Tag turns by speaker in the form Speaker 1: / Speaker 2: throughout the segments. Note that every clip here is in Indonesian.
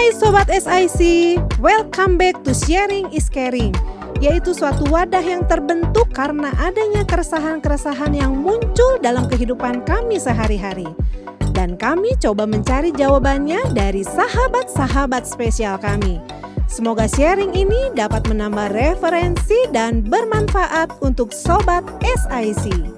Speaker 1: Hai Sobat SIC, welcome back to Sharing is Caring, yaitu suatu wadah yang terbentuk karena adanya keresahan-keresahan yang muncul dalam kehidupan kami sehari-hari. Dan kami coba mencari jawabannya dari sahabat-sahabat spesial kami. Semoga sharing ini dapat menambah referensi dan bermanfaat untuk Sobat SIC.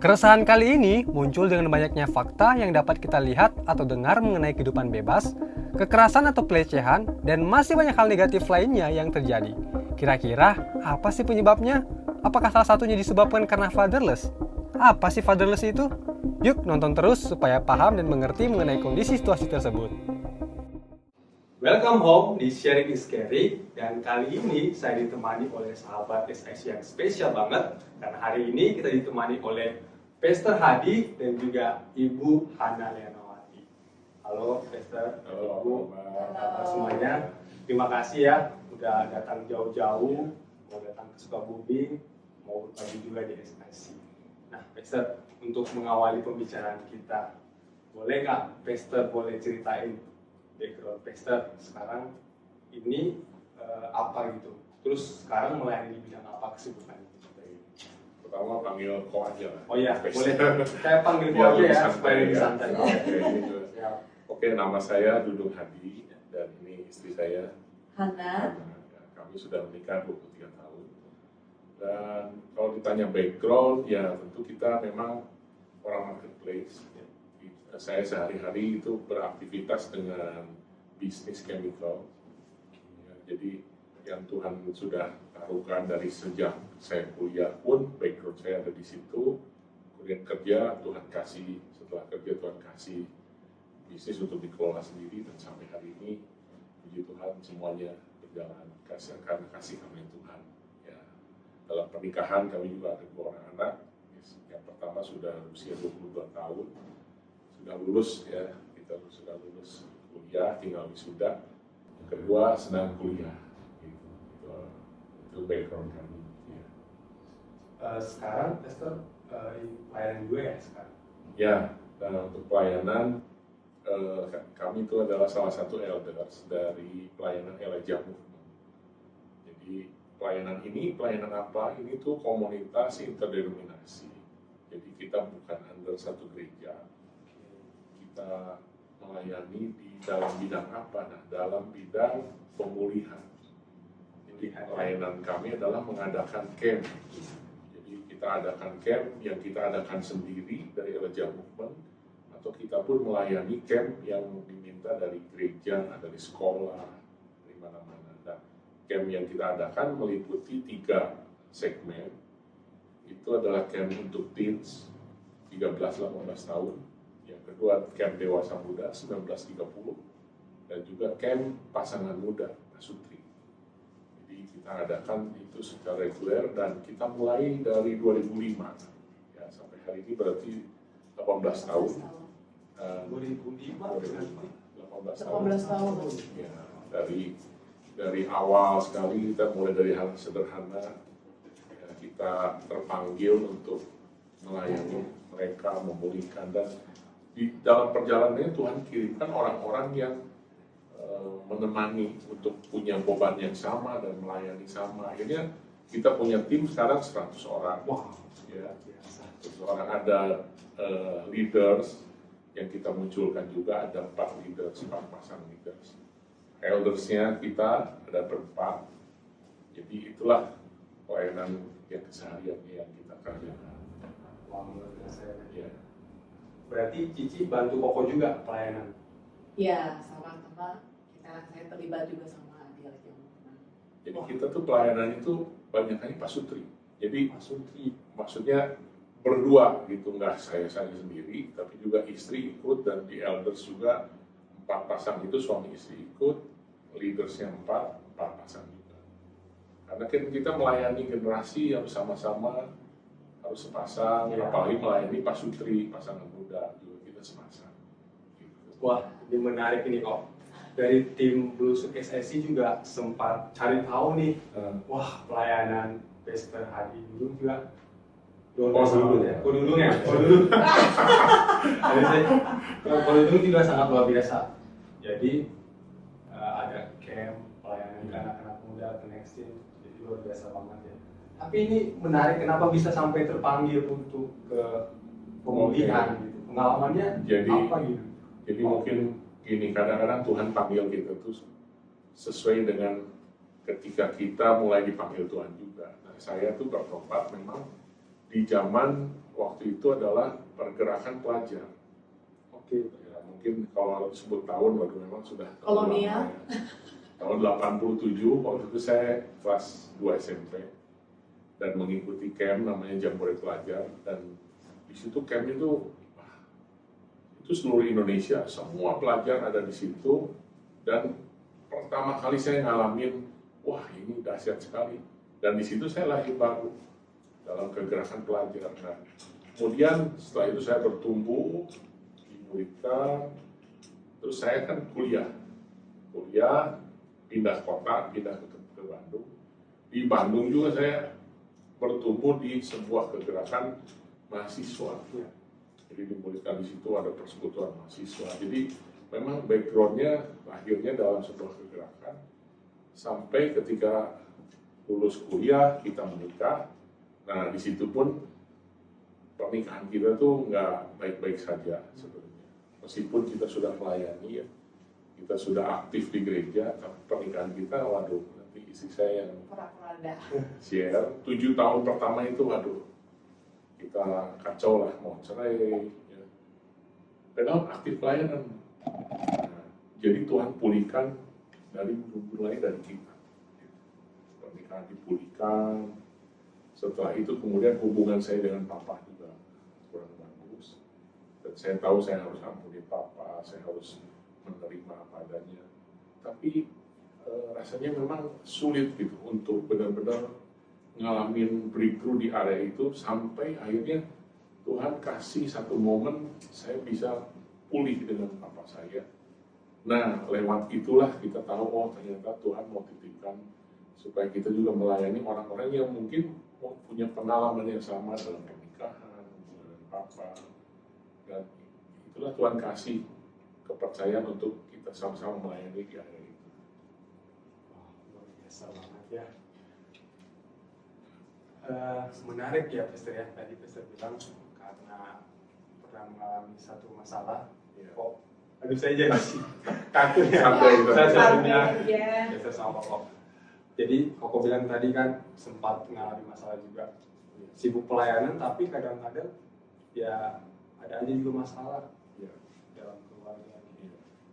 Speaker 2: Keresahan kali ini muncul dengan banyaknya fakta yang dapat kita lihat atau dengar mengenai kehidupan bebas, kekerasan atau pelecehan, dan masih banyak hal negatif lainnya yang terjadi. Kira-kira apa sih penyebabnya? Apakah salah satunya disebabkan karena fatherless? Apa sih fatherless itu? Yuk nonton terus supaya paham dan mengerti mengenai kondisi situasi tersebut.
Speaker 3: Welcome home di Sharing is Caring, dan kali ini saya ditemani oleh sahabat SIC yang spesial banget, karena hari ini kita ditemani oleh Pastor Hadi dan juga Ibu Hana Leonawati. Halo Pastor, Ibu, semuanya. Terima kasih ya udah datang jauh-jauh, mau datang ke Sukabumi, mau berbagi juga di SIC. Nah Pastor, untuk mengawali pembicaraan kita, boleh nggak Pastor boleh ceritain background Pastor sekarang ini apa gitu? Terus sekarang melayani di bidang apa kesibukannya?
Speaker 4: Pertama panggil Ko aja lah.
Speaker 3: Oh iya,
Speaker 4: Pastor.
Speaker 3: boleh. Saya panggil Ko
Speaker 4: Biar
Speaker 3: aja
Speaker 4: lebih
Speaker 3: ya, supaya lebih santai.
Speaker 4: Oke, nama saya Dudung Hadi dan ini istri saya
Speaker 5: Hana.
Speaker 4: Kami sudah menikah 23 tahun. Dan kalau ditanya background, ya tentu kita memang orang marketplace. Saya sehari-hari itu beraktivitas dengan bisnis chemical. Jadi yang Tuhan sudah taruhkan dari sejak saya kuliah pun, background saya ada di situ. Kemudian kerja, Tuhan kasih, setelah kerja Tuhan kasih bisnis untuk dikelola sendiri, dan sampai hari ini, puji Tuhan semuanya berjalan karena kasih karunia Tuhan. Ya, dalam pernikahan kami juga ada 2 orang anak. Yang pertama sudah usia 22 tahun, sudah lulus ya, kita sudah lulus kuliah, tinggal wisuda. Yang kedua sedang kuliah. Itu background kami. Ya.
Speaker 3: Sekarang Pastor pelayanan gue ya sekarang?
Speaker 4: Ya, dan untuk pelayanan kami itu adalah salah satu elders dari pelayanan Elijah Movement. Jadi pelayanan ini, pelayanan apa? Ini tuh komunitas interdenominasi. Jadi kita bukan under satu gereja. Kita melayani di dalam bidang apa? Nah, dalam bidang pemulihan. Pelayanan kami adalah mengadakan camp. Jadi kita adakan camp yang kita adakan sendiri dari Elijah Movement, atau kita pun melayani camp yang diminta dari gereja, dari sekolah, dari mana-mana. Nah, camp yang kita adakan meliputi 3 segmen. Itu adalah camp untuk teens 13-18 tahun. Yang kedua camp dewasa muda 19-30, dan juga camp pasangan muda pasutri. Jadi kita adakan itu secara reguler, dan kita mulai dari 2005 ya, sampai hari ini berarti 18 tahun.
Speaker 3: 2005
Speaker 4: 18 tahun. Ya, dari awal sekali kita mulai dari hal sederhana. Ya, kita terpanggil untuk melayani mereka, memulihkan, dan di dalam perjalanannya Tuhan kirimkan orang-orang yang menemani untuk punya beban yang sama dan melayani sama. Akhirnya kita punya tim sekarang 100 orang.
Speaker 3: Wow.
Speaker 4: Ya, 100 orang. Ada leaders yang kita munculkan juga, ada 4 leaders, 4 pasang leaders. Eldersnya kita ada berempat. Jadi itulah pelayanan yang kesehariannya yang kita kerjakan.
Speaker 3: Wow, luar biasa ya.
Speaker 4: Ya.
Speaker 3: Berarti Cici bantu Koko juga pelayanan?
Speaker 5: Ya, sama-sama saya terlibat juga sama di Elijah Movement.
Speaker 4: Jadi kita tuh pelayanan itu banyaknya pasutri. Jadi pasutri maksudnya berdua gitu, nggak saya sendiri, tapi juga istri ikut, dan di elders juga 4 pasang itu suami istri ikut, leadersnya 4 pasang juga. Karena kan kita melayani generasi yang sama-sama harus sepasang,
Speaker 3: ya.
Speaker 4: Apalagi melayani pasutri, pasangan muda juga kita sepasang. Gitu.
Speaker 3: Wah, ini menarik ini kok. dari tim Bluesuk SSI juga sempat cari tahu nih, wah pelayanan Pastor Hadi dulu juga luar biasa dulu ya. Kodudung ya, Kodudung. Kodudung juga sangat luar biasa. Jadi ada camp pelayanan ke anak-anak muda ke Next Gen, jadi luar biasa banget ya. Tapi ini menarik, kenapa bisa sampai terpanggil untuk ke pemulihan gitu? Pengalamannya apa gitu?
Speaker 4: Jadi mungkin gini, kadang-kadang Tuhan panggil kita tuh sesuai dengan ketika kita mulai dipanggil Tuhan juga. Nah, saya tuh bertobat memang di zaman waktu itu adalah pergerakan pelajar. Oke, ya, mungkin kalau disebut tahun baru memang sudah
Speaker 5: Kolonial.
Speaker 4: Tahun 87 waktu itu saya kelas 2 SMP dan mengikuti camp namanya Jambore Pelajar, dan di situ camp itu seluruh Indonesia, semua pelajar ada di situ, dan pertama kali saya ngalamin, wah ini dahsyat sekali, dan di situ saya lahir baru dalam kegerakan pelajar. Nah, kemudian setelah itu saya bertumbuh, dimuridkan, terus saya kan kuliah, pindah kota, pindah ke Bandung. Di Bandung juga saya bertumbuh di sebuah kegerakan mahasiswa. Jadi dimuridkan di situ ada persekutuan mahasiswa. Jadi memang backgroundnya lahirnya dalam sebuah kegerakan. Sampai ketika lulus kuliah kita menikah. Nah di situ pun pernikahan kita tuh nggak baik-baik saja sebenarnya. Meskipun kita sudah melayani ya, kita sudah aktif di gereja, tapi pernikahan kita, waduh, nanti istri saya yang share 7 tahun pertama itu, waduh, kita kacau lah, mau cerai, ya. Padahal aktif pelayanan. Nah, jadi Tuhan pulihkan mulai dari kita. Pernikahan dipulihkan. Setelah itu kemudian hubungan saya dengan papa juga kurang bagus. Dan saya tahu saya harus ampuni papa, saya harus menerima apa adanya. Tapi rasanya memang sulit gitu untuk benar-benar ngalamin breakthrough di area itu, sampai akhirnya Tuhan kasih satu momen saya bisa pulih dengan papa saya. Nah, lewat itulah kita tahu, oh ternyata Tuhan mau titipkan supaya kita juga melayani orang-orang yang mungkin punya pengalaman yang sama dalam pernikahan dengan papa. Dan itulah Tuhan kasih kepercayaan untuk kita sama-sama melayani di area itu.
Speaker 3: Wah, luar biasa banget ya. Menarik ya Pastor ya, tadi Pastor bilang karena pernah mengalami satu masalah, kok aduh saya jadi takut ya, saya punya Pastor sama Koko. Jadi Koko bilang tadi kan sempat mengalami masalah juga, sibuk pelayanan tapi kadang-kadang ya ada aja juga masalah dalam keluarga.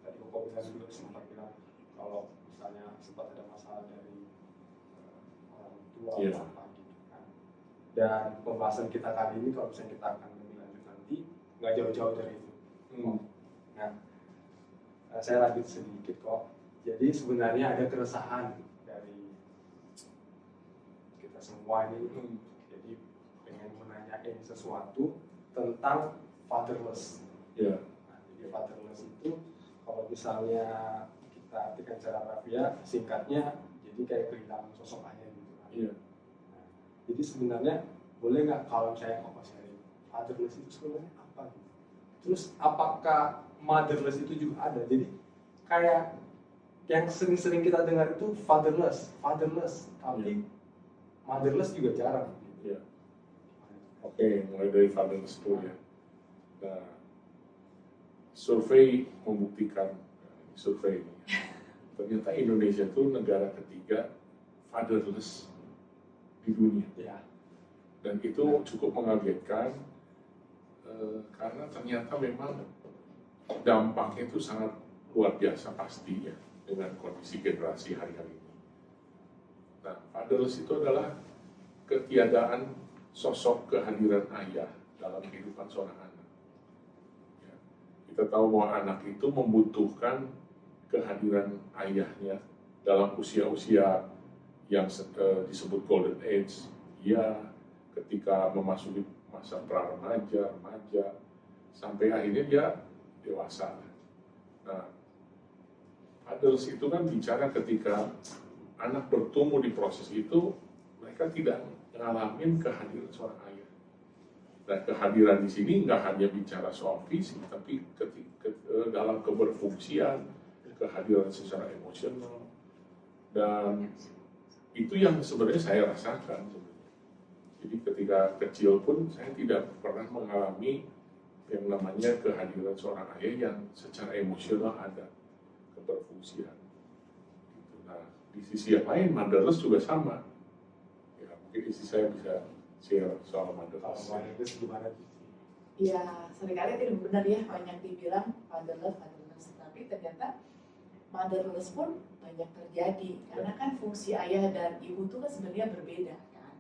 Speaker 3: Tadi Koko bilang juga sempat bilang kalau misalnya sempat ada masalah dari orang tua atau apa. Dan pembahasan kita kali ini, kalau misalnya kita akan lebih lanjut nanti, nggak jauh-jauh dari itu. Nah, saya lanjut sedikit kok. Jadi sebenarnya ada keresahan dari kita semua ini. Jadi pengen menanyain sesuatu tentang fatherless.
Speaker 4: Yeah.
Speaker 3: Nah, jadi fatherless itu kalau misalnya kita artikan secara harfiah, singkatnya jadi kayak kehilangan sosok ayah gitu.
Speaker 4: Yeah.
Speaker 3: Jadi sebenarnya boleh nggak kalau saya ngomong sharing fatherless itu sebenarnya apa gitu? Terus apakah motherless itu juga ada? Jadi kayak yang sering-sering kita dengar itu fatherless, tapi motherless juga jarang.
Speaker 4: Ya. Oke, mulai dari fatherless dulu ya. Nah, survei membuktikan, survei ini, ternyata Indonesia itu negara ketiga fatherless di dunia.
Speaker 3: Ya.
Speaker 4: Dan itu cukup mengagetkan karena ternyata memang dampaknya itu sangat luar biasa pasti ya dengan kondisi generasi hari-hari ini. Nah, fatherless itu adalah ketiadaan sosok kehadiran ayah dalam kehidupan seorang anak. Ya. Kita tahu bahwa anak itu membutuhkan kehadiran ayahnya dalam usia-usia yang disebut golden age, ya ketika memasuki masa pra-remaja, remaja, sampai akhirnya dia dewasa. Nah, Fathers itu kan bicara ketika anak bertumbuh di proses itu, mereka tidak ngalamin kehadiran seorang ayah. Dan kehadiran di sini nggak hanya bicara soal fisik, tapi dalam keberfungsian, kehadiran secara emosional, dan itu yang sebenarnya saya rasakan. Jadi ketika kecil pun saya tidak pernah mengalami yang namanya kehadiran seorang ayah yang secara emosional ada keberfungsian. Gitu. Nah, di sisi yang lain, motherless juga sama. Ya, mungkin isi saya bisa share soal motherless.
Speaker 3: Motherless gimana?
Speaker 5: Ya, seringkali itu benar ya, banyak dibilang fatherless, tapi ternyata motherless pun banyak terjadi, karena kan fungsi ayah dan ibu itu kan sebenarnya berbeda kan.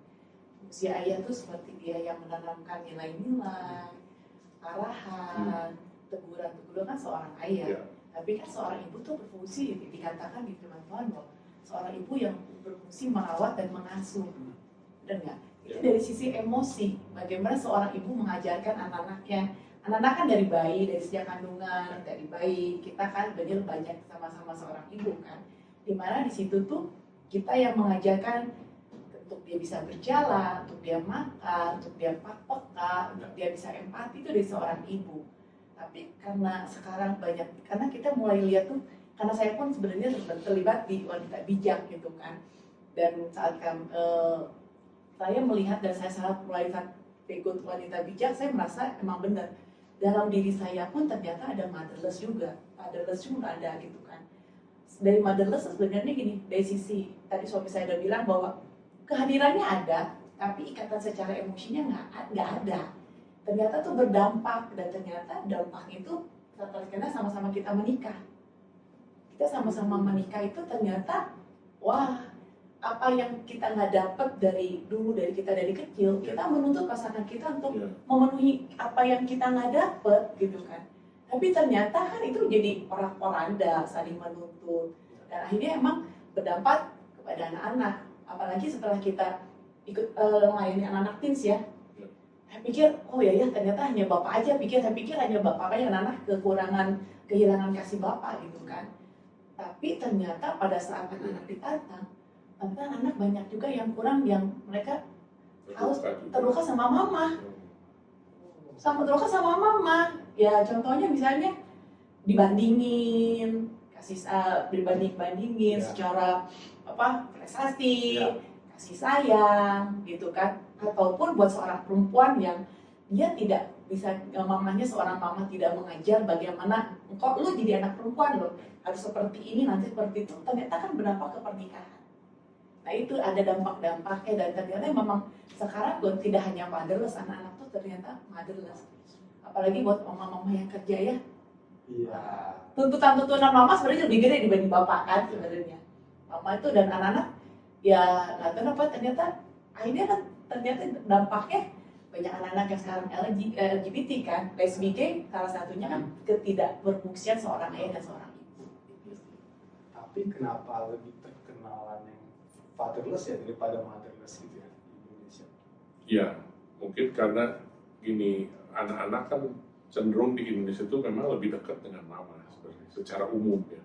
Speaker 5: Fungsi ayah itu seperti dia yang menanamkan nilai-nilai, arahan, teguran-teguran kan seorang ayah.
Speaker 4: Ya.
Speaker 5: Tapi kan seorang ibu tuh berfungsi, dikatakan di firman Tuhan bahwa seorang ibu yang berfungsi merawat dan mengasuh. Benar nggak? Itu dari sisi emosi, bagaimana seorang ibu mengajarkan anak-anaknya. Anak-anak kan dari bayi, dari sejak kandungan, dari bayi, kita kan belajar banyak sama-sama seorang ibu kan. Dimana di situ tuh kita yang mengajarkan untuk dia bisa berjalan, untuk dia makan, untuk dia peka, untuk dia bisa empati itu dari seorang ibu. Tapi karena sekarang banyak, karena kita mulai lihat tuh, karena saya pun sebenarnya terlibat di wanita bijak gitu kan. Dan saat saya melihat dan saya sangat mulai ikut wanita bijak, saya merasa emang benar. Dalam diri saya pun ternyata ada motherless juga, fatherless juga ada gitu kan. Dari motherless sebenarnya gini, dari sisi tadi suami saya udah bilang bahwa kehadirannya ada, tapi ikatan secara emosinya nggak ada. Ternyata tuh berdampak, dan ternyata dampak itu terkena sama-sama kita menikah. Kita sama-sama menikah itu ternyata, wah, apa yang kita nggak dapat dari dulu, dari kita dari kecil, kita menuntut pasangan kita untuk memenuhi apa yang kita nggak dapat gitu kan. Tapi ternyata kan itu jadi porak-poranda, saling menuntut, dan akhirnya emang berdampak kepada anak-anak. Apalagi setelah kita ikut melayani anak-anak teens ya, saya pikir, oh ya ternyata hanya bapak aja, saya pikir hanya bapak aja, anak kehilangan kasih bapak gitu kan. Tapi ternyata pada saat anak-anak ditantang, anak banyak juga yang kurang, yang mereka harus terluka sama mama. Terluka sama mama. Ya contohnya misalnya dibandingin, dibandingin secara prestasi, kasih sayang gitu kan. Ataupun buat seorang perempuan yang dia tidak bisa, mamanya seorang mama tidak mengajar bagaimana kok lu jadi anak perempuan lo harus seperti ini, nanti seperti itu, ternyata kan berdampak ke pernikahan. Nah itu ada dampak-dampaknya, dan ternyata memang sekarang tidak hanya motherless, anak-anak tuh ternyata motherless. Apalagi buat mama-mama yang kerja ya.
Speaker 3: Iya.
Speaker 5: Tuntutan mama sebenarnya lebih gede dibanding bapak kan sebenarnya. Mama itu dan anak-anak ya nggak tahu apa, ternyata akhirnya kan ternyata dampaknya banyak anak-anak yang sekarang LGBT kan, lesbi gay, salah satunya kan ketidakberfungsian seorang ayah dan seorang ibu.
Speaker 3: Tapi kenapa lebih terkenalan yang fatherless ya daripada motherless gitu ya di Indonesia?
Speaker 4: Iya, mungkin karena gini, anak-anak kan cenderung di Indonesia itu memang lebih dekat dengan mama sebenarnya secara umum ya.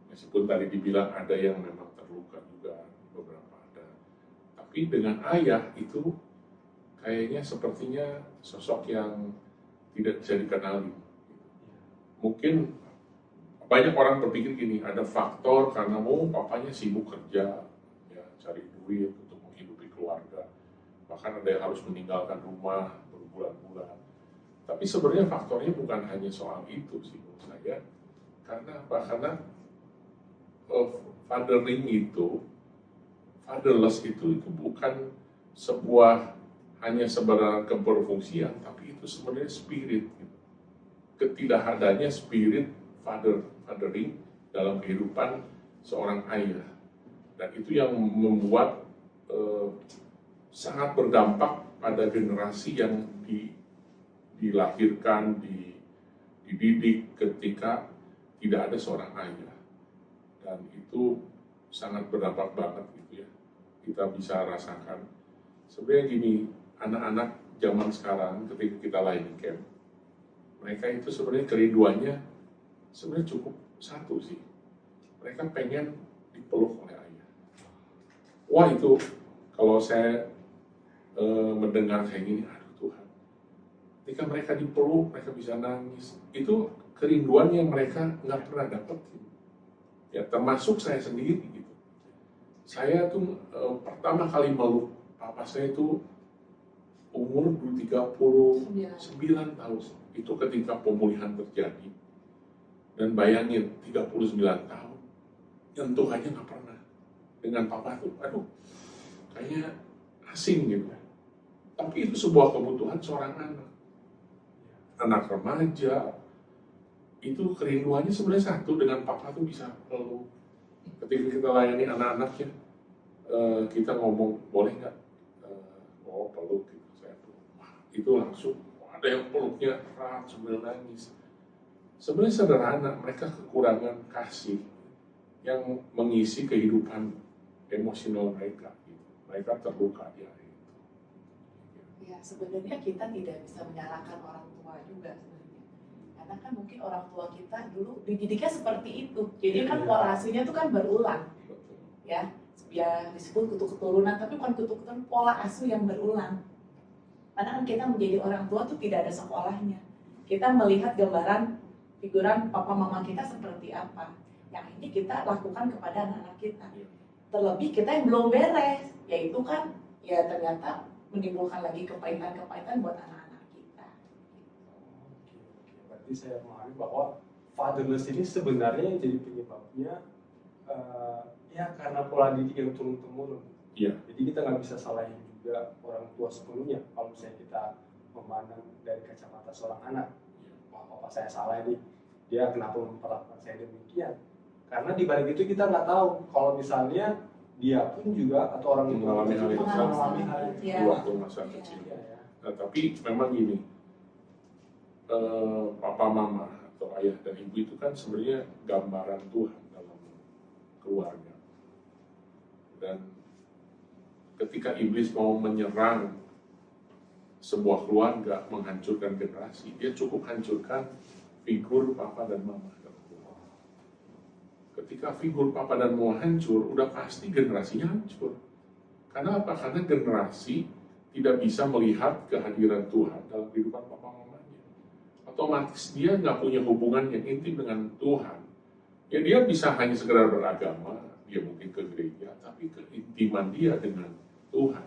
Speaker 4: Meskipun tadi dibilang ada yang memang terluka juga, beberapa ada. Tapi dengan ayah itu kayaknya sepertinya sosok yang tidak bisa dikenali. Mungkin banyak orang berpikir gini, ada faktor karena papanya sibuk kerja, ya, cari duit untuk menghidupi keluarga. Bahkan ada yang harus meninggalkan rumah berbulan-bulan. Tapi sebenarnya faktornya bukan hanya soal itu sih menurut saya. Karena apa? Karena fatherless itu bukan sebuah hanya sebenarnya keberfungsian, tapi itu sebenarnya spirit. Gitu. Ketidakadanya spirit fathering dalam kehidupan seorang ayah. Dan itu yang membuat sangat berdampak pada generasi yang dilahirkan, dididik ketika tidak ada seorang ayah. Dan itu sangat berdampak banget gitu ya. Kita bisa rasakan. Sebenarnya gini, anak-anak zaman sekarang ketika kita layani camp, mereka itu sebenarnya kerinduannya sebenarnya cukup satu sih. mereka pengen dipeluk oleh ayah. Wah itu kalau saya mendengar kayak gini, aduh Tuhan, ketika mereka dipeluk, mereka bisa nangis. Itu kerinduan yang mereka nggak pernah dapetin. Ya termasuk saya sendiri gitu. Saya tuh pertama kali meluk papa saya itu umur 39 tahun. Itu ketika pemulihan terjadi. Dan bayangin 39 tahun, nyentuh aja nggak pernah dengan papa tuh. Aduh, kayaknya asing gitu. Tapi itu sebuah kebutuhan seorang anak. Anak remaja, itu kerinduannya sebenarnya satu dengan papa tuh bisa peluk. Ketika kita layani anak-anaknya, kita ngomong, boleh nggak? Oh peluk gitu, saya peluk. Wah, itu langsung, ada yang peluknya erat sambil nangis. Sebenarnya sederhana, mereka kekurangan kasih yang mengisi kehidupan emosional mereka. Gitu. Mereka terluka di hari itu.
Speaker 5: Ya, sebenarnya kita tidak bisa menyalahkan orang tua juga sebenarnya. Karena kan mungkin orang tua kita dulu dididiknya seperti itu. Jadi kan pola asuhnya itu kan berulang. Ya, ya disebut kutuk keturunan, tapi bukan kutuk keturunan, pola asuh yang berulang. Karena kan kita menjadi orang tua tuh tidak ada sekolahnya. Kita melihat gambaran figuran papa mama kita seperti apa. Yang ini kita lakukan kepada anak-anak kita. Terlebih kita yang belum beres, yaitu kan ya ternyata menimbulkan lagi kepahitan-kepahitan buat anak-anak kita.
Speaker 3: Oke. Berarti saya memahami bahwa fatherless ini sebenarnya yang jadi penyebabnya ya karena pola didik yang turun-temurun.
Speaker 4: Iya.
Speaker 3: Jadi kita nggak bisa salahin juga orang tua sepenuhnya kalau misalnya kita memandang dari kacamata seorang anak. Wah, papa saya salah nih, dia kenapa memperlakukan saya demikian? Karena di balik itu kita nggak tahu kalau misalnya dia pun juga atau orang yang
Speaker 4: Mengalami hal yang sama.
Speaker 3: mengalami hal yang
Speaker 5: Iya.
Speaker 4: Di waktu masa kecil.
Speaker 3: Iya, ya.
Speaker 4: Nah, tapi memang gini, papa mama atau ayah dan ibu itu kan sebenarnya gambaran Tuhan dalam keluarga. Dan ketika iblis mau menyerang sebuah keluarga, menghancurkan generasi, dia cukup hancurkan figur papa dan mama. Ketika figur papa dan mama hancur, udah pasti generasinya hancur. Karena apa? Karena generasi tidak bisa melihat kehadiran Tuhan dalam kehidupan papa mamanya. Otomatis dia nggak punya hubungan yang intim dengan Tuhan. Ya dia bisa hanya sekedar beragama, dia mungkin ke gereja, tapi keintiman dia dengan Tuhan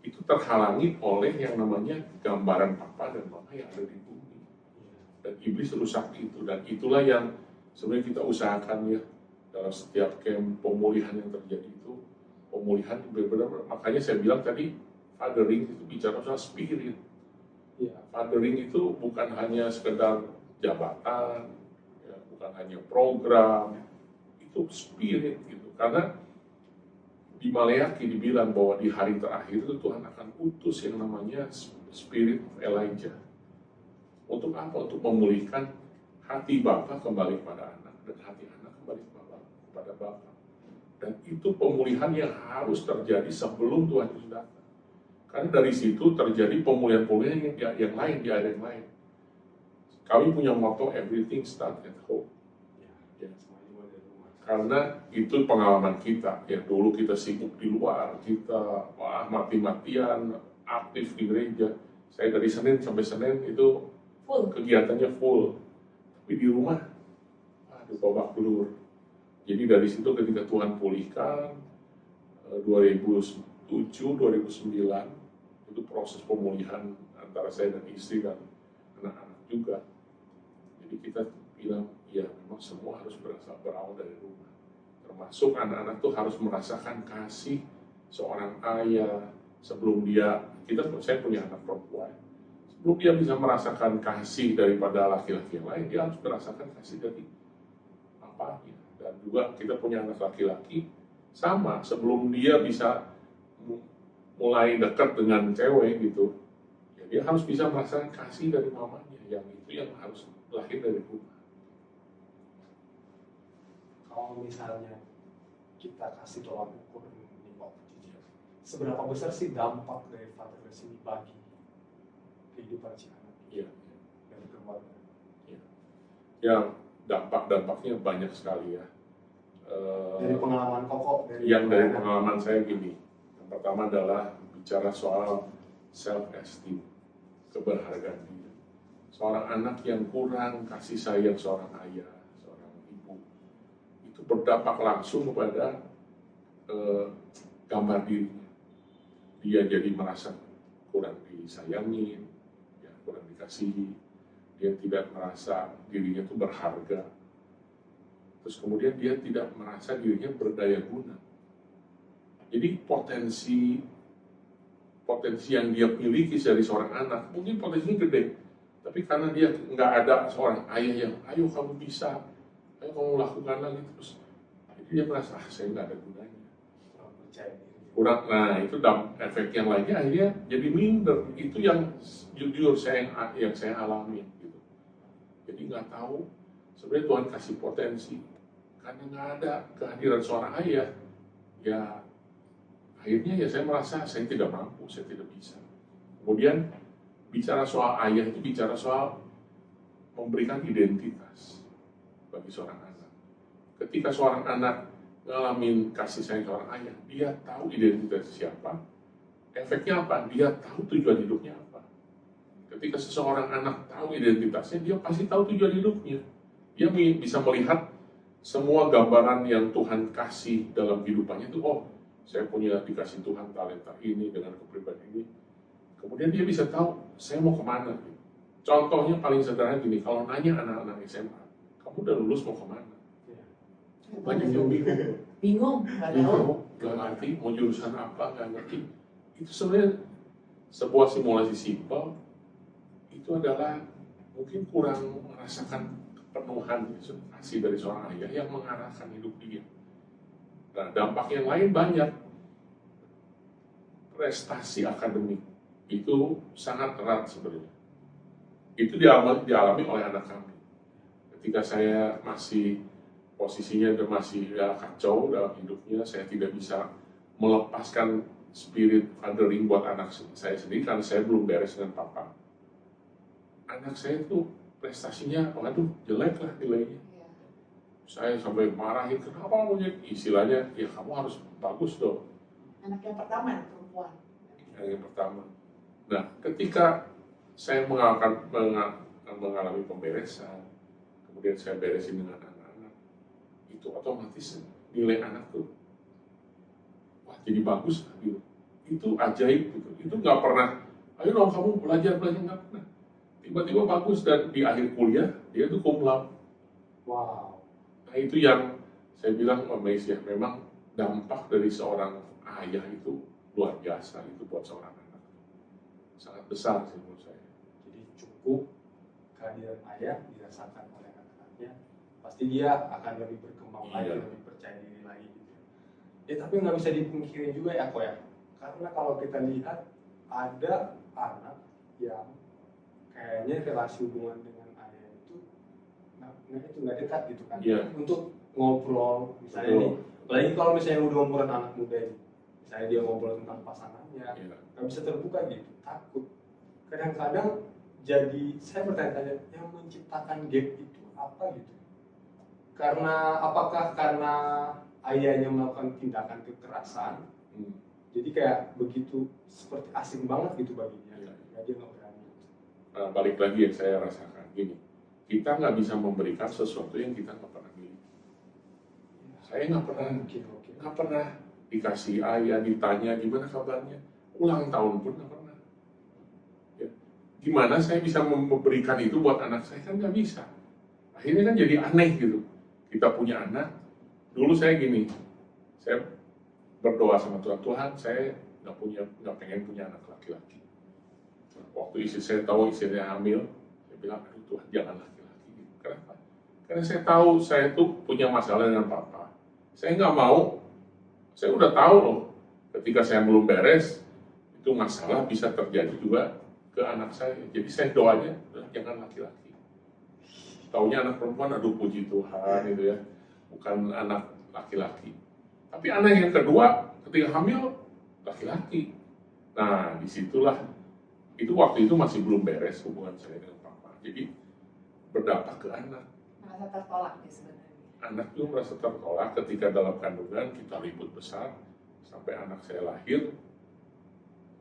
Speaker 4: itu terhalangi oleh yang namanya gambaran papa dan mama yang ada di bumi. Dan iblis rusak itu, dan itulah yang sebenarnya kita usahakan ya dalam setiap camp pemulihan yang terjadi itu, pemulihan benar-benar, makanya saya bilang tadi fathering itu bicara soal spirit.
Speaker 3: Iya.
Speaker 4: Fathering itu bukan hanya sekedar jabatan, ya, bukan hanya program, itu spirit gitu. Karena di Maleakhi dibilang bahwa di hari terakhir itu Tuhan akan utus yang namanya Spirit of Elijah. Untuk apa? Untuk memulihkan hati Bapa kembali kepada anak dan hati anak kembali kepada Bapa. Dan itu pemulihan yang harus terjadi sebelum Tuhan Yesus datang. Karena dari situ terjadi pemulihan-pemulihan yang lain di area yang lain. Kami punya motto everything start at home. Ya. Karena itu pengalaman kita. Ya dulu kita sibuk di luar, kita mati-matian aktif di gereja. Saya dari Senin sampai Senin itu
Speaker 5: Full.
Speaker 4: kegiatannya full. Tapi di rumah, aduh babak belur. Jadi dari situ ketika Tuhan pulihkan 2007, 2009 itu proses pemulihan antara saya dan istri dan anak-anak juga. Jadi kita bilang, ya memang semua harus berawal dari rumah. Termasuk anak-anak tuh harus merasakan kasih seorang ayah sebelum saya punya anak perempuan. Sebelum dia bisa merasakan kasih daripada laki-laki yang lain, dia harus merasakan kasih dari bapaknya. Dan juga kita punya anak laki-laki, sama, sebelum dia bisa mulai dekat dengan cewek gitu, ya dia harus bisa merasakan kasih dari mamanya, yang itu yang harus lahir dari rumah.
Speaker 3: Kalau misalnya kita kasih tolak ukur nih Pak, seberapa besar sih dampak dari fatherless ini bagi kehidupan si anak
Speaker 4: Iya.
Speaker 3: dan keluarga?
Speaker 4: Yang dampak-dampaknya banyak sekali ya.
Speaker 3: Dari pengalaman Koko,
Speaker 4: dari pengalaman saya gini. Yang pertama adalah bicara soal self-esteem, keberhargaan diri. Seorang anak yang kurang kasih sayang seorang ayah, seorang ibu, itu berdampak langsung kepada gambar dirinya. Dia jadi merasa kurang disayangi, ya, kurang dikasihi. Dia tidak merasa dirinya itu berharga. Terus kemudian dia tidak merasa dirinya berdaya guna. Jadi potensi yang dia miliki dari seorang anak mungkin potensinya gede, tapi karena dia nggak ada seorang ayah yang ayo kamu bisa, ayo kamu lakukan lagi terus, jadi dia merasa saya nggak ada gunanya, kurang. Nah itu efek yang lainnya akhirnya jadi minder. Itu yang jujur yang saya alami gitu. Jadi nggak tahu sebenarnya Tuhan kasih potensi, karena nggak ada kehadiran seorang ayah ya. Akhirnya ya saya merasa saya tidak mampu, saya tidak bisa. Kemudian bicara soal ayah itu bicara soal memberikan identitas bagi seorang anak. Ketika seorang anak ngalamin kasih sayang seorang ayah, dia tahu identitas siapa, efeknya apa, dia tahu tujuan hidupnya apa. Ketika seseorang anak tahu identitasnya, dia pasti tahu tujuan hidupnya. Dia bisa melihat semua gambaran yang Tuhan kasih dalam kehidupannya itu, oh, saya punya dikasih Tuhan talenta ini dengan kepribadian ini. Kemudian dia bisa tahu saya mau kemana. Contohnya paling sederhana gini, kalau nanya anak-anak SMA, kamu udah lulus mau kemana? Banyak yang
Speaker 5: Bingung, nggak tahu.
Speaker 4: Nggak ngerti, mau jurusan apa, nggak ngerti. Itu sebenarnya sebuah simulasi simpel. Itu adalah mungkin kurang merasakan kepenuhan kasih dari seorang ayah yang mengarahkan hidup dia. Nah, dampak yang lain banyak. Prestasi akademik itu sangat erat sebenarnya. Itu dialami oleh anak kami. Ketika saya masih posisinya masih kacau dalam hidupnya, saya tidak bisa melepaskan spirit fathering buat anak saya sendiri karena saya belum beres dengan papa. Anak saya itu prestasinya, waduh, jelek lah nilainya. Saya sampai marahin, kenapa kamu jadi? Istilahnya, ya kamu harus bagus dong.
Speaker 5: Anak yang pertama, perempuan.
Speaker 4: Yang pertama. Nah, ketika saya mengalami pemberesan, kemudian saya beresin dengan anak-anak, itu otomatis nilai anak tuh, wah jadi bagus gitu. Itu ajaib gitu. Itu nggak pernah, ayo dong kamu belajar nggak pernah. Tiba-tiba bagus dan di akhir kuliah dia tuh cum laude.
Speaker 3: Wow.
Speaker 4: Nah itu yang saya bilang amazing ya, memang dampak dari seorang ayah itu luar biasa itu buat seorang anak. Sangat besar sih menurut saya.
Speaker 3: Jadi cukup kehadiran ayah dirasakan oleh anak-anaknya, pasti dia akan lebih berkembang lagi, lebih percaya diri lagi gitu. Ya tapi nggak bisa dipungkiri juga ya kok ya, karena kalau kita lihat ada anak yang kayaknya relasi hubungan dengan ayah itu nggak dekat gitu kan. Untuk ngobrol misalnya nih, apalagi kalau misalnya udah umuran anak muda ini, misalnya dia ngobrol tentang pasangannya, nggak bisa terbuka gitu, takut. Kadang-kadang jadi saya bertanya-tanya, yang menciptakan gap itu apa gitu? Apakah karena ayahnya melakukan tindakan kekerasan, jadi kayak begitu seperti asing banget gitu baginya, dia nggak berani.
Speaker 4: Nah, balik lagi yang saya rasakan gini, kita nggak bisa memberikan sesuatu yang kita nggak pernah miliki. Saya nggak pernah dikasih ayah, ditanya gimana kabarnya, ulang tahun pun nggak pernah. Ya. Gimana saya bisa memberikan itu buat anak saya, kan nggak bisa. Akhirnya kan jadi aneh gitu. Kita punya anak, dulu saya gini, saya berdoa sama Tuhan, saya nggak pengen punya anak laki-laki. Waktu istri saya tahu istrinya hamil, saya bilang, aduh Tuhan jangan laki-laki. Kenapa? Karena saya tahu saya tuh punya masalah dengan papa. Saya nggak mau, saya udah tahu loh, ketika saya belum beres, itu masalah bisa terjadi juga ke anak saya. Jadi saya doanya, jangan laki-laki. Taunya anak perempuan, aduh puji Tuhan gitu ya, bukan anak laki-laki. Tapi anak yang kedua, ketika hamil, laki-laki. Nah, disitulah, itu waktu itu masih belum beres hubungan saya dengan papa. Jadi berdampak ke anak.
Speaker 5: Merasa tertolak nih sebenarnya.
Speaker 4: anak juga merasa tertolak ketika dalam kandungan kita ribut besar sampai anak saya lahir.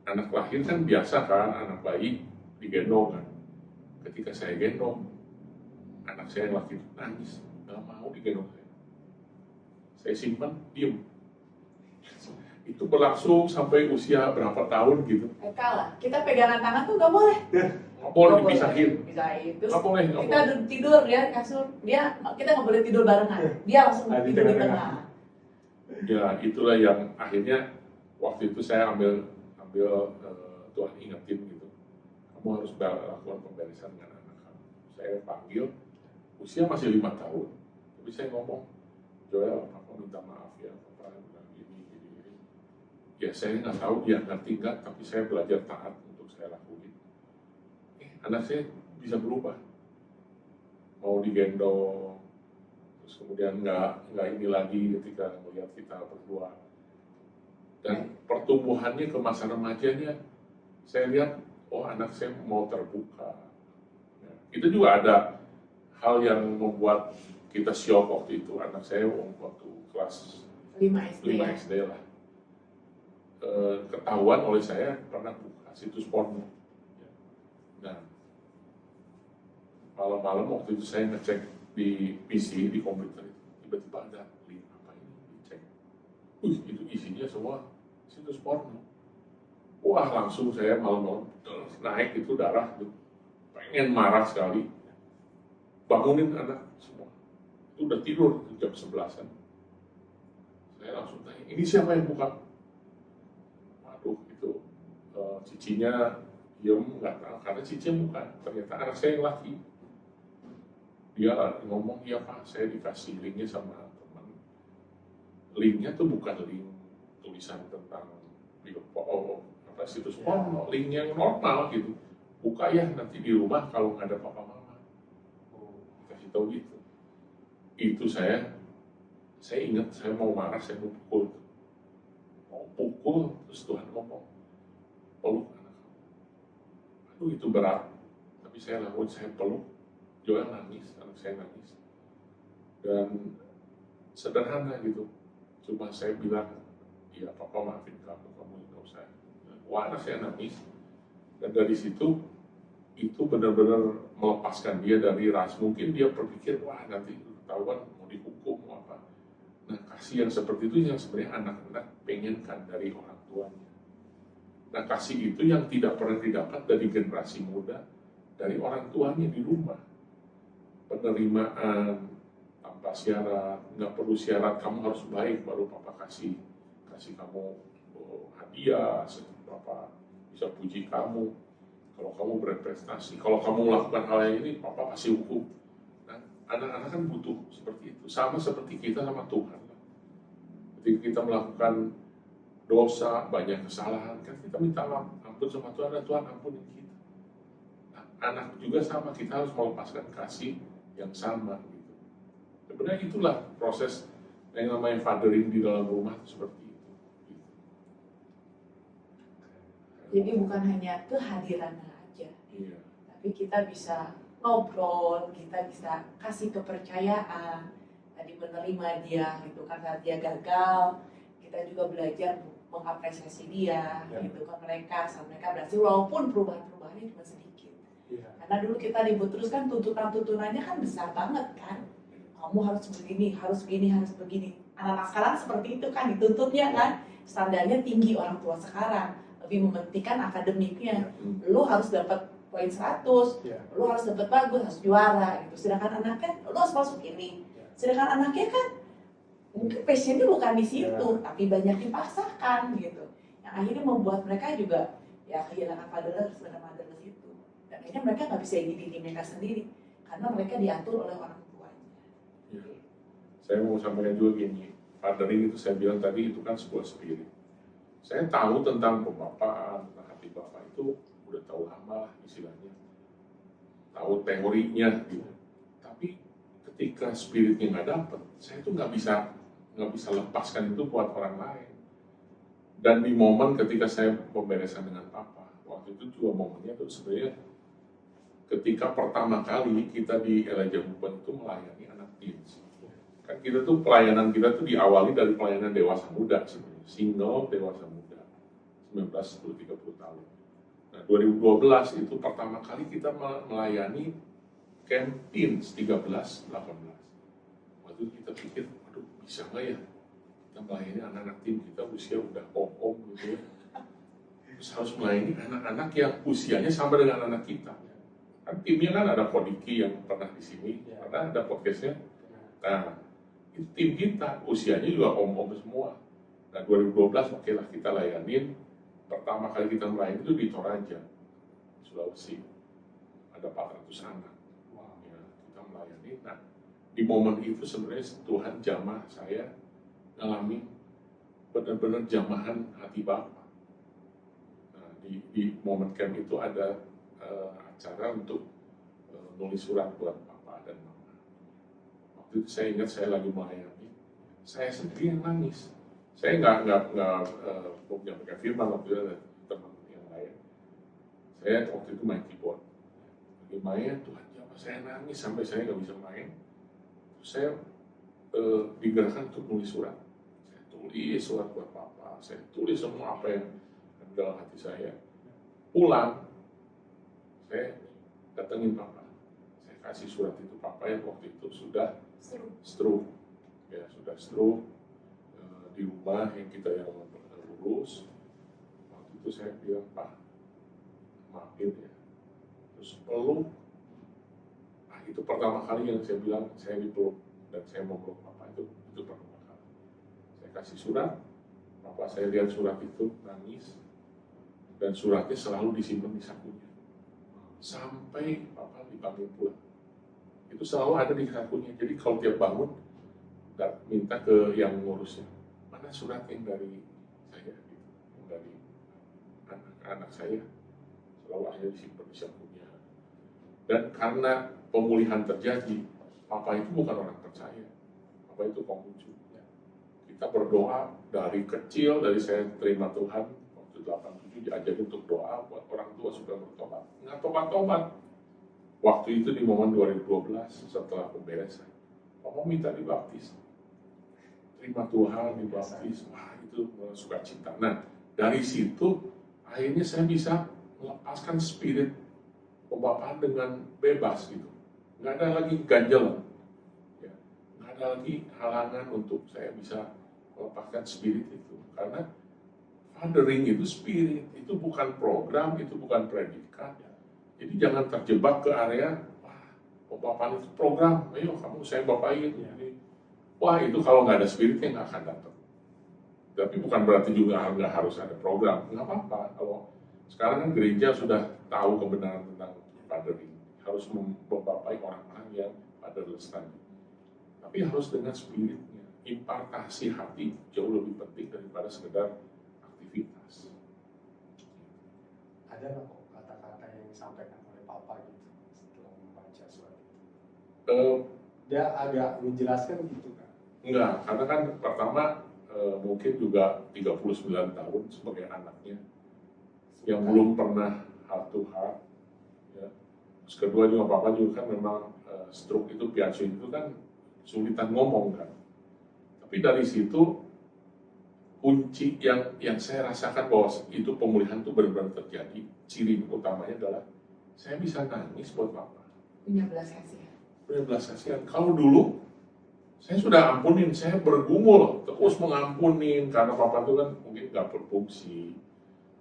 Speaker 4: Anak lahir kan biasa kan, anak bayi digendong kan. Ketika saya gendong, anak saya yang laki nangis, nggak mau digendong saya. Saya simpan, diem. Itu berlangsung sampai usia berapa tahun gitu.
Speaker 5: Kalah, kita pegangan tangan tuh nggak boleh.
Speaker 4: Nggak boleh dipisahin.
Speaker 5: Pisahin. Terus
Speaker 4: Nggak boleh, nggak
Speaker 5: kita
Speaker 4: boleh.
Speaker 5: tidur ya di kasur, kita nggak boleh tidur barengan. Dia langsung
Speaker 3: Di
Speaker 5: tidur di
Speaker 3: tengah-tengah.
Speaker 5: tengah.
Speaker 4: Ya itulah yang akhirnya waktu itu saya ambil Tuhan ingetin gitu. Kamu harus lakukan pemberesan dengan anak kamu. Saya panggil, usia masih 5 tahun. Tapi saya ngomong, Joel, Papa minta maaf ya, Papa bilang gini. Ya saya nggak tahu dia ngerti nggak, tapi saya belajar taat untuk saya lakuin. Anak saya bisa berubah. Mau digendong, terus kemudian nggak ini lagi ketika melihat kita berdua. Dan pertumbuhannya ke masa remajanya, saya lihat, oh anak saya mau terbuka. Ya, itu juga ada hal yang membuat kita syok waktu itu. Anak saya waktu kelas
Speaker 5: 5 SD
Speaker 4: 5
Speaker 5: ya.
Speaker 4: SD lah. Ketahuan oleh saya pernah buka situs porno. Nah, malam-malam waktu itu saya ngecek di PC, di komputer itu, tiba-tiba ada link apa ini, dicek. Itu isinya semua situs porno. Wah, langsung saya malam-malam naik itu darah, pengen marah sekali. Bangunin anak semua. Itu udah tidur jam 11-an. Saya langsung tanya, ini siapa yang buka? Waduh, itu cicinya diem, nggak tahu, karena cicinya bukan. Ternyata anak saya yang laki. Dia ngomong, iya Pak, saya dikasih linknya sama teman. Linknya tuh bukan link tulisan tentang situs porno, link yang normal gitu. Buka ya nanti di rumah kalau nggak ada papa mama. Kasih tahu gitu. Itu saya ingat saya mau marah, saya mau pukul. Terus Tuhan ngomong, peluk anak kamu. Aduh itu berat, tapi saya lakukan, saya peluk. Joel nangis, anak saya nangis. Dan sederhana gitu, cuma saya bilang, iya papa maafin kamu nggak usah. Wah anak saya nangis. Dan dari situ, itu benar-benar melepaskan dia dari ras. Mungkin dia berpikir, wah nanti ketahuan mau dihukum, mau apa. Nah kasih yang seperti itu yang sebenarnya anak-anak pengenkan dari orang tuanya. Nah kasih itu yang tidak pernah didapat dari generasi muda, dari orang tuanya di rumah. Penerimaan tanpa syarat, nggak perlu syarat, kamu harus baik baru papa kasih kamu hadiah, papa bisa puji kamu. Kalau kamu berprestasi, kalau kamu melakukan hal yang ini, papa kasih hukum. Nah, anak-anak kan butuh seperti itu, sama seperti kita sama Tuhan. Ketika kita melakukan dosa, banyak kesalahan, kan kita minta ampun sama Tuhan, dan Tuhan ampunin kita. Nah, anak juga sama, kita harus melepaskan kasih yang sama gitu. Sebenarnya itulah proses yang namanya fathering di dalam rumah seperti itu.
Speaker 5: Jadi bukan hanya kehadirannya aja,
Speaker 4: Iya.
Speaker 5: tapi kita bisa ngobrol, kita bisa kasih kepercayaan, tadi menerima dia gitu kan, saat dia gagal, kita juga belajar mengapresiasi dia,
Speaker 3: Ya.
Speaker 5: gitu kan, saat mereka berhasil, walaupun perubahan-perubahannya cuma sedikit.
Speaker 3: Iya.
Speaker 5: Karena dulu kita ribut terus kan, tuntutan-tuntunannya kan besar banget kan. Kamu harus begini, harus begini, harus begini. Anak-anak sekarang seperti itu kan, dituntutnya kan. Standarnya tinggi orang tua sekarang. Lebih mementingkan akademiknya. Lo harus dapat poin 100,
Speaker 3: Iya.
Speaker 5: lo harus dapat bagus, harus juara gitu. Sedangkan anaknya, lo harus masuk ini. Sedangkan anaknya kan, mungkin passionnya bukan di situ, tapi banyak dipaksakan gitu. Yang akhirnya membuat mereka juga ya kehilangan fatherless dan motherless itu. Dan akhirnya mereka nggak bisa jadi diri mereka sendiri karena mereka diatur oleh orang tuanya.
Speaker 4: Ya. Saya mau sampaikan juga gini, fathering itu saya bilang tadi itu kan sebuah spirit. Saya tahu tentang pembapaan, tentang hati bapak itu udah tahu lama lah istilahnya, tahu teorinya gitu. Tapi ketika spiritnya nggak dapet, saya tuh nggak bisa lepaskan itu buat orang lain. Dan di momen ketika saya pemberesan dengan papa, waktu itu juga momennya tuh sebenarnya ketika pertama kali kita di Elijah Movement itu melayani anak teens. Kan kita tuh pelayanan kita tuh diawali dari pelayanan dewasa muda sebenarnya, single dewasa muda 19-30 tahun. Nah 2012 itu pertama kali kita melayani camp teens 13-18. Waktu itu kita pikir, aduh bisa nggak ya kita melayani anak-anak teen, kita usia udah om gitu ya. Terus harus melayani anak-anak yang usianya sama dengan anak kita. Kan timnya kan ada Kodiki yang pernah di sini, pernah ada podcastnya. Nah, itu tim kita usianya juga om-om semua. Nah 2012 oke lah kita layanin. Pertama kali kita melayani itu di Toraja, Sulawesi. Ada 400 anak. Ya, kita melayani. Nah di momen itu sebenarnya Tuhan jamah saya ngalamin benar-benar jamahan hati Bapa. Nah, di momen camp itu ada acara untuk nulis surat buat Papa dan Mama. Waktu itu saya ingat saya lagi melayani, saya sendiri yang nangis. Saya nggak menyampaikan firman waktu itu, ada teman yang lain. Saya waktu itu main keyboard. Lagi main, Tuhan jawab, saya nangis sampai saya nggak bisa main. Terus saya digerakkan untuk nulis surat. Saya tulis surat buat Papa, saya tulis semua apa yang ada dalam hati saya. Pulang, saya datengin Papa. Saya kasih surat itu Papa yang waktu itu sudah stroke. Ya, sudah stroke. Di rumah yang kita yang urus. Waktu itu saya bilang, Pak, maafin ya. Terus peluk. Nah, itu pertama kali yang saya bilang, saya dipeluk dan saya mau peluk Papa, itu pertama kali. Saya kasih surat, Papa saya lihat surat itu, nangis, dan suratnya selalu disimpan di sakunya. Sampai Papa dipanggil pulang. Itu selalu ada di sakunya. Jadi kalau tiap bangun, minta ke yang ngurusnya. Mana surat yang dari saya, gitu, yang dari anak saya, selalu ada disimpan di sakunya. Dan karena pemulihan terjadi, Papa itu bukan orang percaya, Papa itu Konghucu. Kita berdoa dari kecil, dari saya terima Tuhan, waktu 87 diajarin untuk doa buat orang tua supaya bertobat. Nggak tobat-tobat. Waktu itu di momen 2012, setelah pemberesan, Papa minta dibaptis. Terima Tuhan, dibaptis, wah itu sukacita. Nah, dari situ akhirnya saya bisa melepaskan spirit pembapaan dengan bebas gitu. Nggak ada lagi ganjel, ya. Nggak ada lagi halangan untuk saya bisa melepaskan spirit itu. Karena fathering itu spirit, itu bukan program, itu bukan predikat. Jadi jangan terjebak ke area, wah pembapaan itu program, ayo kamu saya bapain. Wah itu kalau nggak ada spiritnya nggak akan datang. Tapi bukan berarti juga nggak harus ada program, nggak apa-apa. Kalau sekarang kan gereja sudah tahu kebenaran tentang fathering, harus membapai orang-orang yang fatherless tadi. Tapi harus dengan spiritnya, impartasi hati jauh lebih penting daripada sekedar aktivitas.
Speaker 2: Ada nggak kok kata-kata yang disampaikan oleh Papa gitu setelah membaca surat itu? Dia agak menjelaskan gitu kan?
Speaker 4: Enggak, karena kan pertama mungkin juga 39 tahun sebagai anaknya yang belum pernah heart to heart, ya. Terus kedua juga Papa juga kan memang stroke itu, piacu itu kan sulitan ngomong kan. Tapi dari situ kunci yang saya rasakan bahwa itu pemulihan itu benar-benar terjadi, ciri utamanya adalah saya bisa nangis buat Papa.
Speaker 5: Punya belas kasihan.
Speaker 4: Punya belas kasihan. Kalau dulu saya sudah ampunin, saya bergumul terus mengampunin karena Papa itu kan mungkin nggak berfungsi,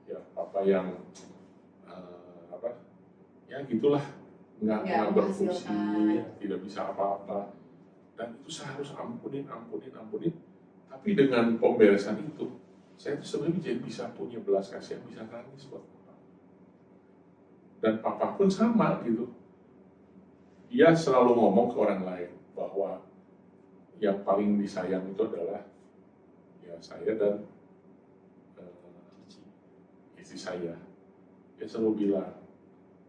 Speaker 4: ya Papa yang ya gitulah nggak berfungsi, tidak bisa apa-apa, dan itu saya harus ampunin. Tapi dengan pemberesan itu, saya itu sebenarnya jadi bisa punya belas kasihan, bisa nangis buat Papa. Dan Papa pun sama gitu, dia selalu ngomong ke orang lain bahwa yang paling disayang itu adalah ya saya dan istri saya. Dia selalu bilang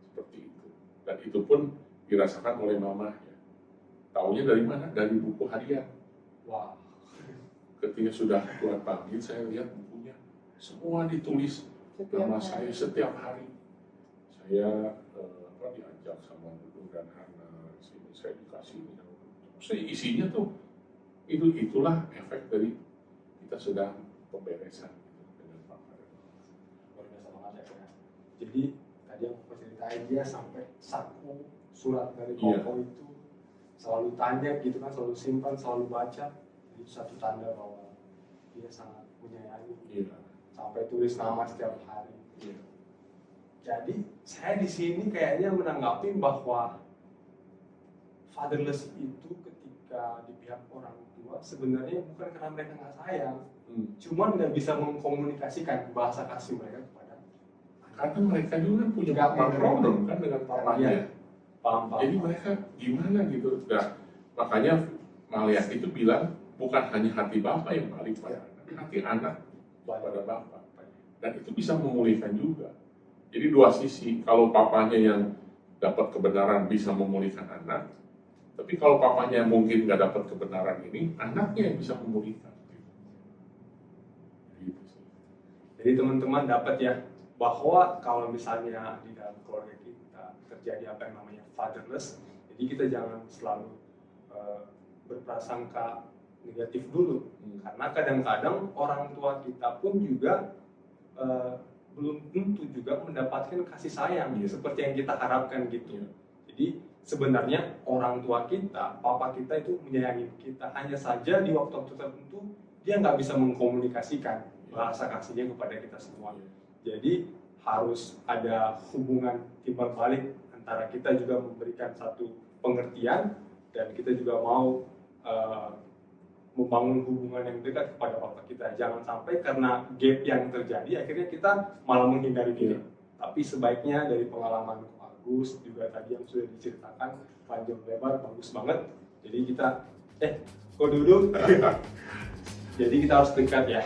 Speaker 4: seperti itu. Dan itu pun dirasakan oleh mamanya. Taunya dari mana? Dari buku harian.
Speaker 2: Wah.
Speaker 4: Ketika sudah Tuhan panggil, saya lihat bukunya semua ditulis nama saya setiap hari. Saya diajak sama Dudung dan Hana, sini saya dikasih. Saya isinya tuh itulah efek dari kita sudah pemberesan dengan Pak Farel.
Speaker 3: Luar biasa banget ya Pak. Jadi tadi yang aku ceritain dia sampai saku surat dari
Speaker 4: Iya.
Speaker 3: Koko itu selalu tanya gitu kan, selalu simpan, selalu baca. Itu satu tanda bahwa dia sangat menyayangi.
Speaker 4: Iya.
Speaker 3: Sampai tulis nama setiap hari.
Speaker 4: Iya.
Speaker 3: Jadi saya di sini kayaknya menanggapi bahwa fatherless itu ketika di pihak orang tua sebenarnya bukan karena mereka nggak sayang, cuman nggak bisa mengkomunikasikan bahasa kasih mereka kepada
Speaker 4: Karena mereka juga punya
Speaker 3: Nggak
Speaker 4: problem kan dengan papanya.
Speaker 3: Iya. Paham.
Speaker 4: Jadi mereka gimana gitu. Nah, makanya Maliak itu bilang bukan hanya hati bapak yang balik pada anak, hati anak pada bapak. Dan itu bisa memulihkan juga. Jadi dua sisi, kalau papanya yang dapat kebenaran bisa memulihkan anak, tapi kalau papanya mungkin nggak dapat kebenaran ini, anaknya yang bisa memulihkan. Gitu sih.
Speaker 3: Jadi teman-teman dapat ya bahwa kalau misalnya di dalam keluarga kita terjadi apa yang namanya fatherless, jadi kita jangan selalu berprasangka negatif dulu, karena kadang-kadang orang tua kita pun juga belum tentu juga mendapatkan kasih sayang seperti yang kita harapkan gitu. Jadi sebenarnya orang tua kita, papa kita itu menyayangi kita, hanya saja di waktu-waktu tertentu dia nggak bisa mengkomunikasikan bahasa kasihnya kepada kita semua. Jadi harus ada hubungan timbal balik antara kita juga memberikan satu pengertian dan kita juga mau membangun hubungan yang dekat kepada papa kita. Jangan sampai karena gap yang terjadi akhirnya kita malah menghindari diri. Tapi sebaiknya dari pengalaman Agus juga tadi yang sudah diceritakan panjang lebar bagus banget. Jadi kita kok duduk. Jadi kita harus dekat ya.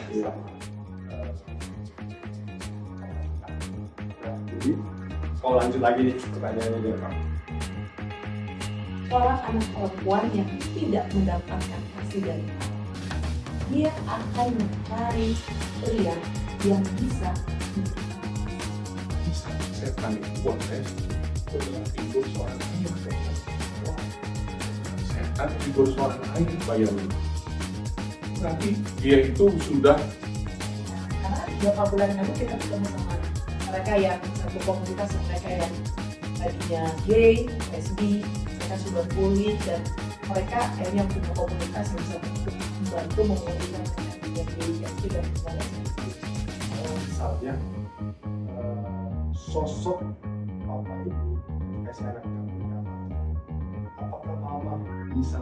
Speaker 3: Jadi kalau lanjut lagi nih pertanyaannya dia Pak.
Speaker 5: Seorang anak perempuan yang tidak mendapatkan kasih dari Allah, dia akan mencari pria yang bisa
Speaker 4: Setan itu buat saya adalah figur seorang ayah. Setan figur seorang ayah, bayangin. Nanti dia itu sudah
Speaker 5: karena beberapa bulan lalu kita ketemu sama mereka yang satu komunitas, mereka yang tadinya gay, lesbi, mereka sudah bully dan mereka akhirnya punya komunitas yang bisa membantu memulihkan yang gay, lesbi dan sebagainya.
Speaker 3: Misalnya sosok papa ini kasih anak kamu apakah mama bisa